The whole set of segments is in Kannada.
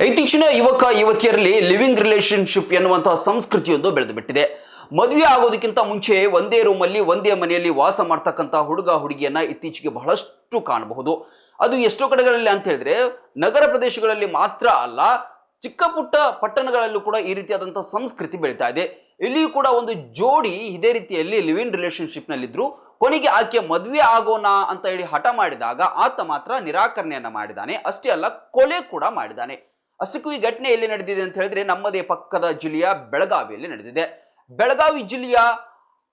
ಇತ್ತೀಚಿನ ಯುವಕ ಯುವತಿಯರಲ್ಲಿ ಲಿವಿಂಗ್ ರಿಲೇಶನ್ಶಿಪ್ ಎನ್ನುವಂತಹ ಸಂಸ್ಕೃತಿಯೊಂದು ಬೆಳೆದು ಬಿಟ್ಟಿದೆ. ಮದುವೆ ಆಗೋದಕ್ಕಿಂತ ಮುಂಚೆ ಒಂದೇ ರೂಮಲ್ಲಿ ಒಂದೇ ಮನೆಯಲ್ಲಿ ವಾಸ ಮಾಡ್ತಕ್ಕಂಥ ಹುಡುಗ ಹುಡುಗಿಯನ್ನ ಇತ್ತೀಚೆಗೆ ಬಹಳಷ್ಟು ಕಾಣಬಹುದು. ಅದು ಎಷ್ಟೋ ಕಡೆಗಳಲ್ಲಿ ಅಂತ ಹೇಳಿದ್ರೆ ನಗರ ಪ್ರದೇಶಗಳಲ್ಲಿ ಮಾತ್ರ ಅಲ್ಲ, ಚಿಕ್ಕ ಪುಟ್ಟ ಪಟ್ಟಣಗಳಲ್ಲೂ ಕೂಡ ಈ ರೀತಿಯಾದಂತಹ ಸಂಸ್ಕೃತಿ ಬೆಳೀತಾ ಇದೆ. ಇಲ್ಲಿಯೂ ಕೂಡ ಒಂದು ಜೋಡಿ ಇದೇ ರೀತಿಯಲ್ಲಿ ಲಿವಿಂಗ್ ರಿಲೇಶನ್ಶಿಪ್ ನಲ್ಲಿದ್ರು. ಕೊನೆಗೆ ಆಕೆ ಮದುವೆ ಆಗೋಣ ಅಂತ ಹೇಳಿ ಹಠ ಮಾಡಿದಾಗ ಆತ ಮಾತ್ರ ನಿರಾಕರಣೆಯನ್ನ ಮಾಡಿದ್ದಾನೆ. ಅಷ್ಟೇ ಅಲ್ಲ, ಕೊಲೆ ಕೂಡ ಮಾಡಿದ್ದಾನೆ. ಅಷ್ಟಕ್ಕೂ ಈ ಘಟನೆ ಎಲ್ಲಿ ನಡೆದಿದೆ ಅಂತ ಹೇಳಿದ್ರೆ ನಮ್ಮದೇ ಪಕ್ಕದ ಜಿಲ್ಲೆಯ ಬೆಳಗಾವಿಯಲ್ಲಿ ನಡೆದಿದೆ. ಬೆಳಗಾವಿ ಜಿಲ್ಲೆಯ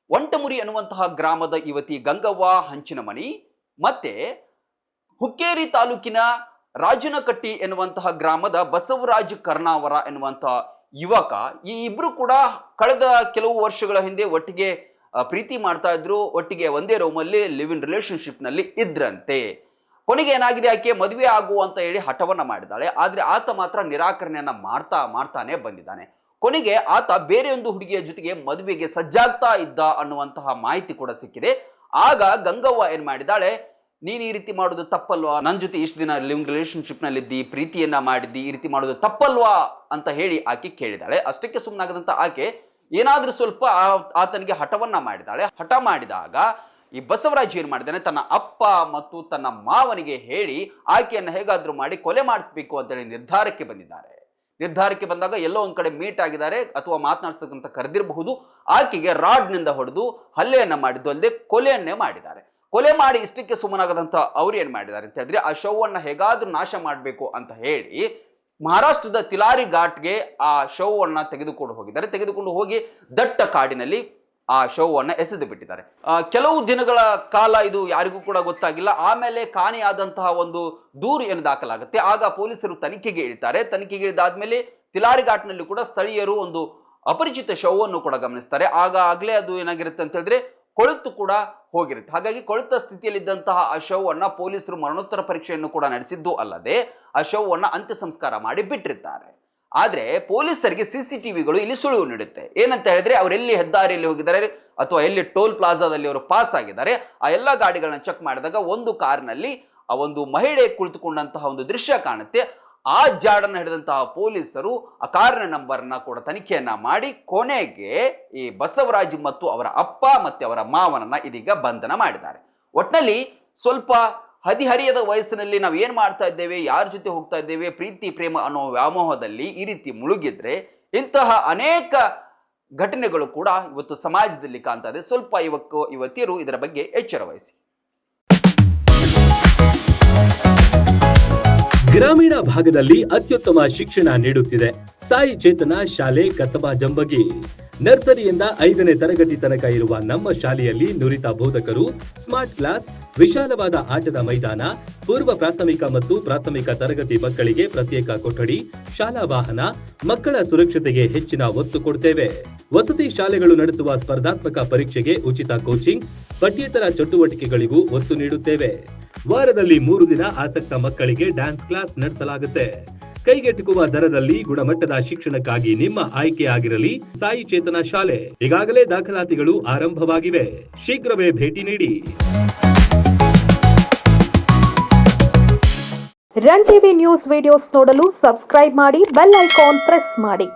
ಒಂಟಮುರಿ ಅನ್ನುವಂತಹ ಗ್ರಾಮದ ಯುವತಿ ಗಂಗವ್ವ ಹಂಚಿನಮನಿ ಮತ್ತೆ ಹುಕ್ಕೇರಿ ತಾಲೂಕಿನ ರಾಜನಕಟ್ಟಿ ಎನ್ನುವಂತಹ ಗ್ರಾಮದ ಬಸವರಾಜ್ ಕರ್ನಾವರ ಎನ್ನುವಂತಹ ಯುವಕ, ಈ ಇಬ್ರು ಕೂಡ ಕಳೆದ ಕೆಲವು ವರ್ಷಗಳ ಹಿಂದೆ ಒಟ್ಟಿಗೆ ಪ್ರೀತಿ ಮಾಡ್ತಾ ಇದ್ರು. ಒಟ್ಟಿಗೆ ಒಂದೇ ರೂಮಲ್ಲಿ ಲಿವ್ ಇನ್ ರಿಲೇಶನ್ಶಿಪ್ ನಲ್ಲಿ ಇದ್ರಂತೆ. ಕೊನೆಗೆ ಏನಾಗಿದೆ, ಆಕೆ ಮದುವೆ ಆಗು ಅಂತ ಹೇಳಿ ಹಠವನ್ನ ಮಾಡಿದ್ದಾಳೆ. ಆದ್ರೆ ಆತ ಮಾತ್ರ ನಿರಾಕರಣೆಯನ್ನ ಮಾಡ್ತಾನೆ ಬಂದಿದ್ದಾನೆ. ಕೊನೆಗೆ ಆತ ಬೇರೆ ಒಂದು ಹುಡುಗಿಯ ಜೊತೆಗೆ ಮದುವೆಗೆ ಸಜ್ಜಾಗ್ತಾ ಇದ್ದ ಅನ್ನುವಂತಹ ಮಾಹಿತಿ ಕೂಡ ಸಿಕ್ಕಿದೆ. ಆಗ ಗಂಗವ್ವ ಏನ್ ಮಾಡಿದ್ದಾಳೆ, ನೀನು ಈ ರೀತಿ ಮಾಡೋದು ತಪ್ಪಲ್ವಾ, ನನ್ನ ಜೊತೆ ಇಷ್ಟು ದಿನ ಲಿವಿಂಗ್ ರಿಲೇಶನ್ಶಿಪ್ ನಲ್ಲಿ ಇದ್ದಿ, ಪ್ರೀತಿಯನ್ನ ಮಾಡಿದ್ದಿ, ಈ ರೀತಿ ಮಾಡೋದು ತಪ್ಪಲ್ವಾ ಅಂತ ಹೇಳಿ ಆಕೆ ಕೇಳಿದಾಳೆ. ಅಷ್ಟಕ್ಕೆ ಸುಮ್ಮನಾಗದಂತ ಆಕೆ ಏನಾದ್ರೂ ಸ್ವಲ್ಪ ಆತನಿಗೆ ಹಠವನ್ನ ಮಾಡಿದಾಳೆ. ಹಠ ಮಾಡಿದಾಗ ಈ ಬಸವರಾಜ್ ಏನ್ ಮಾಡಿದ್ದಾನೆ, ತನ್ನ ಅಪ್ಪ ಮತ್ತು ತನ್ನ ಮಾವನಿಗೆ ಹೇಳಿ ಆಕೆಯನ್ನು ಹೇಗಾದ್ರೂ ಮಾಡಿ ಕೊಲೆ ಮಾಡಿಸ್ಬೇಕು ಅಂತೇಳಿ ನಿರ್ಧಾರಕ್ಕೆ ಬಂದಿದ್ದಾರೆ. ನಿರ್ಧಾರಕ್ಕೆ ಬಂದಾಗ ಎಲ್ಲೋ ಒಂದ್ ಕಡೆ ಮೀಟ್ ಆಗಿದ್ದಾರೆ ಅಥವಾ ಮಾತನಾಡಿಸ್ತಕ್ಕಂಥ ಕರೆದಿರಬಹುದು. ಆಕೆಗೆ ರಾಡ್ನಿಂದ ಹೊಡೆದು ಹಲ್ಲೆಯನ್ನ ಮಾಡಿದ್ದು ಅಲ್ಲದೆ ಕೊಲೆಯನ್ನೇ ಮಾಡಿದ್ದಾರೆ. ಕೊಲೆ ಮಾಡಿ ಇಷ್ಟಕ್ಕೆ ಸುಮ್ಮನಾಗದಂತ ಅವ್ರು ಏನ್ ಮಾಡಿದ್ದಾರೆ ಅಂತ ಹೇಳಿದ್ರೆ, ಆ ಶವವನ್ನ ಹೇಗಾದ್ರೂ ನಾಶ ಮಾಡಬೇಕು ಅಂತ ಹೇಳಿ ಮಹಾರಾಷ್ಟ್ರದ ತಿಲಾರಿ ಘಾಟ್ಗೆ ಆ ಶವವನ್ನ ತೆಗೆದುಕೊಂಡು ಹೋಗಿ ದಟ್ಟ ಕಾಡಿನಲ್ಲಿ ಆ ಶವವನ್ನ ಎಸೆದು ಬಿಟ್ಟಿದ್ದಾರೆ. ಕೆಲವು ದಿನಗಳ ಕಾಲ ಇದು ಯಾರಿಗೂ ಕೂಡ ಗೊತ್ತಾಗಿಲ್ಲ. ಆಮೇಲೆ ಕಾಣೆಯಾದಂತಹ ಒಂದು ದೂರು ಏನು ದಾಖಲಾಗುತ್ತೆ. ಆಗ ಪೊಲೀಸರು ತನಿಖೆಗೆ ಇಳಿತಾರೆ. ತನಿಖೆಗೆ ಇಳಿದಾದ್ಮೇಲೆ ತಿಲಾರಿ ಘಾಟ್ನಲ್ಲಿ ಕೂಡ ಸ್ಥಳೀಯರು ಒಂದು ಅಪರಿಚಿತ ಶವವನ್ನು ಕೂಡ ಗಮನಿಸ್ತಾರೆ. ಆಗಲೇ ಅದು ಏನಾಗಿರುತ್ತೆ ಅಂತ ಹೇಳಿದ್ರೆ ಕೊಳೆತು ಕೂಡ ಹೋಗಿರುತ್ತೆ. ಹಾಗಾಗಿ ಕೊಳೆತ ಸ್ಥಿತಿಯಲ್ಲಿದ್ದಂತಹ ಆ ಶವವನ್ನ ಪೊಲೀಸರು ಮರಣೋತ್ತರ ಪರೀಕ್ಷೆಯನ್ನು ಕೂಡ ನಡೆಸಿದ್ದು ಅಲ್ಲದೆ ಆ ಶವವನ್ನ ಅಂತ್ಯ ಸಂಸ್ಕಾರ ಮಾಡಿ ಬಿಟ್ಟಿರ್ತಾರೆ. ಆದ್ರೆ ಪೊಲೀಸರಿಗೆ ಸಿಸಿಟಿವಿಗಳು ಇಲ್ಲಿ ಸುಳಿವು ನೀಡುತ್ತೆ. ಏನಂತ ಹೇಳಿದ್ರೆ, ಅವರೆಲ್ಲಿ ಹೆದ್ದಾರಿಯಲ್ಲಿ ಹೋಗಿದ್ದಾರೆ ಅಥವಾ ಎಲ್ಲಿ ಟೋಲ್ ಪ್ಲಾಜಾದಲ್ಲಿ ಅವರು ಪಾಸ್ ಆಗಿದ್ದಾರೆ, ಆ ಎಲ್ಲ ಗಾಡಿಗಳನ್ನ ಚೆಕ್ ಮಾಡಿದಾಗ ಒಂದು ಕಾರಿನಲ್ಲಿ ಆ ಒಂದು ಮಹಿಳೆ ಕುಳಿತುಕೊಂಡಂತಹ ಒಂದು ದೃಶ್ಯ ಕಾಣುತ್ತೆ. ಆ ಜಾಡನ್ನ ಹಿಡಿದಂತಹ ಪೊಲೀಸರು ಆ ಕಾರಿನ ನಂಬರ್ನ ಕೂಡ ತನಿಖೆಯನ್ನ ಮಾಡಿ ಕೊನೆಗೆ ಈ ಬಸವರಾಜ್ ಮತ್ತು ಅವರ ಅಪ್ಪ ಮತ್ತೆ ಅವರ ಮಾವನನ್ನ ಇದೀಗ ಬಂಧನ ಮಾಡಿದ್ದಾರೆ. ಒಟ್ನಲ್ಲಿ ಸ್ವಲ್ಪ ಹದಿಹರಿಯದ ವಯಸ್ಸಿನಲ್ಲಿ ನಾವು ಏನ್ ಮಾಡ್ತಾ ಇದ್ದೇವೆ, ಯಾರ ಜೊತೆ ಹೋಗ್ತಾ ಇದ್ದೇವೆ, ಪ್ರೀತಿ ಪ್ರೇಮ ಅನ್ನೋ ವ್ಯಾಮೋಹದಲ್ಲಿ ಈ ರೀತಿ ಮುಳುಗಿದ್ರೆ ಇಂತಹ ಅನೇಕ ಘಟನೆಗಳು ಕೂಡ ಇವತ್ತು ಸಮಾಜದಲ್ಲಿ ಕಾಣ್ತಾ ಇದೆ. ಸ್ವಲ್ಪ ಯುವತಿಯರು ಇದರ ಬಗ್ಗೆ ಎಚ್ಚರ ವಹಿಸಿ. ಗ್ರಾಮೀಣ ಭಾಗದಲ್ಲಿ ಅತ್ಯುತ್ತಮ ಶಿಕ್ಷಣ ನೀಡುತ್ತಿದೆ ಸಾಯಿ ಚೇತನ ಶಾಲೆ ಕಸಬಾ ಜಂಬಗಿ. ನರ್ಸರಿಯಿಂದ 5ನೇ ತರಗತಿ ತನಕ ಇರುವ ನಮ್ಮ ಶಾಲೆಯಲ್ಲಿ ನುರಿತ ಬೋಧಕರು, ಸ್ಮಾರ್ಟ್ ಕ್ಲಾಸ್, ವಿಶಾಲವಾದ ಆಟದ ಮೈದಾನ, ಪೂರ್ವ ಪ್ರಾಥಮಿಕ ಮತ್ತು ಪ್ರಾಥಮಿಕ ತರಗತಿ ಮಕ್ಕಳಿಗೆ ಪ್ರತ್ಯೇಕ ಕೊಠಡಿ, ಶಾಲಾ ವಾಹನ, ಮಕ್ಕಳ ಸುರಕ್ಷತೆಗೆ ಹೆಚ್ಚಿನ ಒತ್ತು ಕೊಡ್ತೇವೆ. ವಸತಿ ಶಾಲೆಗಳು ನಡೆಸುವ ಸ್ಪರ್ಧಾತ್ಮಕ ಪರೀಕ್ಷೆಗೆ ಉಚಿತ ಕೋಚಿಂಗ್, ಪಠ್ಯೇತರ ಚಟುವಟಿಕೆಗಳಿಗೂ ಒತ್ತು ನೀಡುತ್ತೇವೆ. ವಾರದಲ್ಲಿ 3 ದಿನ ಆಸಕ್ತ ಮಕ್ಕಳಿಗೆ ಡ್ಯಾನ್ಸ್ ಕ್ಲಾಸ್ ನಡೆಸಲಾಗುತ್ತೆ. ಕೈಗೆಟುಕುವ ದರದಲ್ಲಿ ಗುಣಮಟ್ಟದ ಶಿಕ್ಷಣಕ್ಕಾಗಿ ನಿಮ್ಮ ಆಯ್ಕೆ ಆಗಿರಲಿ ಸಾಯಿ ಚೇತನ ಶಾಲೆ. ಈಗಾಗಲೇ ದಾಖಲಾತಿಗಳು ಆರಂಭವಾಗಿವೆ. ಶೀಘ್ರವೇ ಭೇಟಿ ನೀಡಿ. ರನ್ ಟಿವಿ ನ್ಯೂಸ್ ವಿಡಿಯೋಸ್ ನೋಡಲು ಸಬ್ಸ್ಕ್ರೈಬ್ ಮಾಡಿ, ಬೆಲ್ ಐಕಾನ್ ಪ್ರೆಸ್ ಮಾಡಿ.